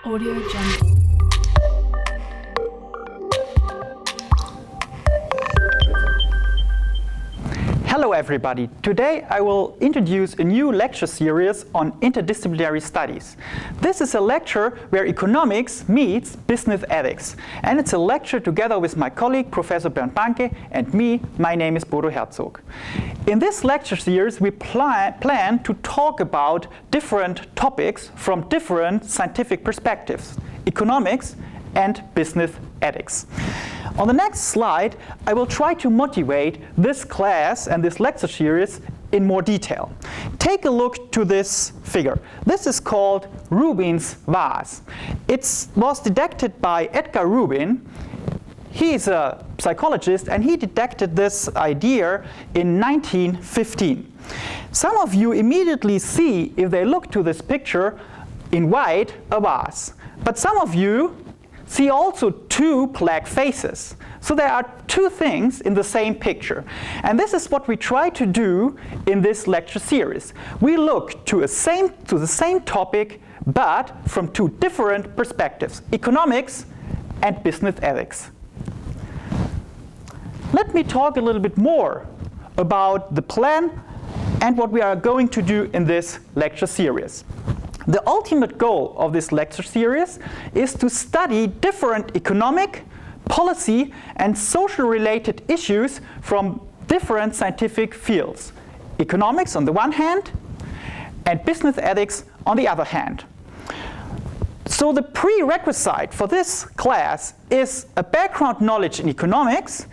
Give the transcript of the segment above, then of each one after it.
Audio Jungle. Hello everybody! Today I will introduce a new lecture series on interdisciplinary studies. This is a lecture where economics meets business ethics, and it's a lecture together with my colleague Professor Bernd Banke and me. My name is Bodo Herzog. In this lecture series we plan to talk about different topics from different scientific perspectives: economics and business ethics. On the next slide, I will try to motivate this class and this lecture series in more detail. Take a look to this figure. This is called Rubin's vase. It was detected by Edgar Rubin. He is a psychologist and he detected this idea in 1915. Some of you immediately see, if they look to this picture, in white, a vase. But some of you see also two black faces. So there are two things in the same picture. And this is what we try to do in this lecture series. We look to the same topic, but from two different perspectives: economics and business ethics. Let me talk a little bit more about the plan and what we are going to do in this lecture series. The ultimate goal of this lecture series is to study different economic, policy, and social-related issues from different scientific fields. Economics on the one hand, and business ethics on the other hand. So the prerequisite for this class is a background knowledge in economics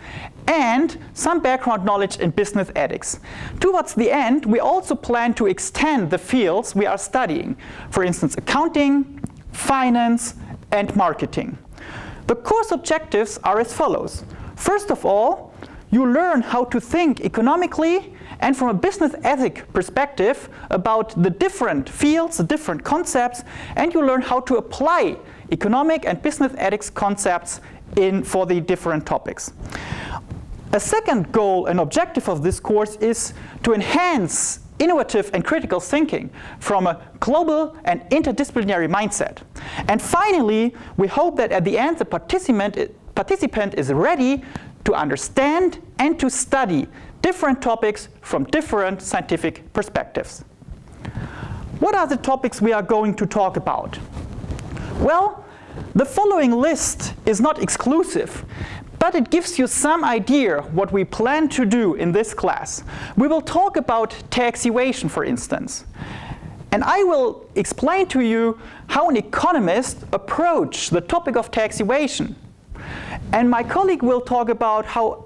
and some background knowledge in business ethics. Towards the end, we also plan to extend the fields we are studying. For instance, accounting, finance, and marketing. The course objectives are as follows. First of all, you learn how to think economically and from a business ethic perspective about the different fields, the different concepts, and you learn how to apply economic and business ethics concepts for the different topics. A second goal and objective of this course is to enhance innovative and critical thinking from a global and interdisciplinary mindset. And finally, we hope that at the end the participant is ready to understand and to study different topics from different scientific perspectives. What are the topics we are going to talk about? Well, the following list is not exclusive, but it gives you some idea what we plan to do in this class. We will talk about tax evasion, for instance. And I will explain to you how an economist approaches the topic of tax evasion. And my colleague will talk about how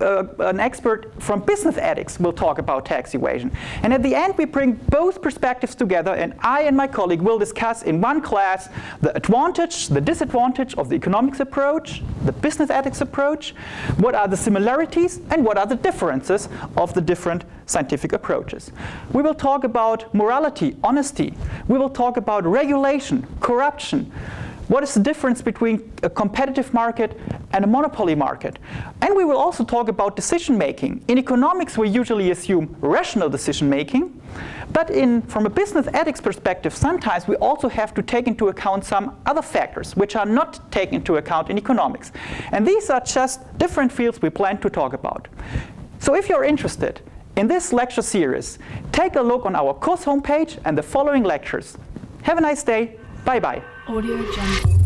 an expert from business ethics will talk about tax evasion. And at the end, we bring both perspectives together, and I and my colleague will discuss in one class the advantage, the disadvantage of the economics approach, the business ethics approach, what are the similarities and what are the differences of the different scientific approaches. We will talk about morality, honesty. We will talk about regulation, corruption. What is the difference between a competitive market and a monopoly market? And we will also talk about decision making. In economics, we usually assume rational decision making, but from a business ethics perspective, sometimes we also have to take into account some other factors which are not taken into account in economics. And these are just different fields we plan to talk about. So if you're interested in this lecture series, take a look on our course homepage and the following lectures. Have a nice day. Bye-bye. Audio Jungle.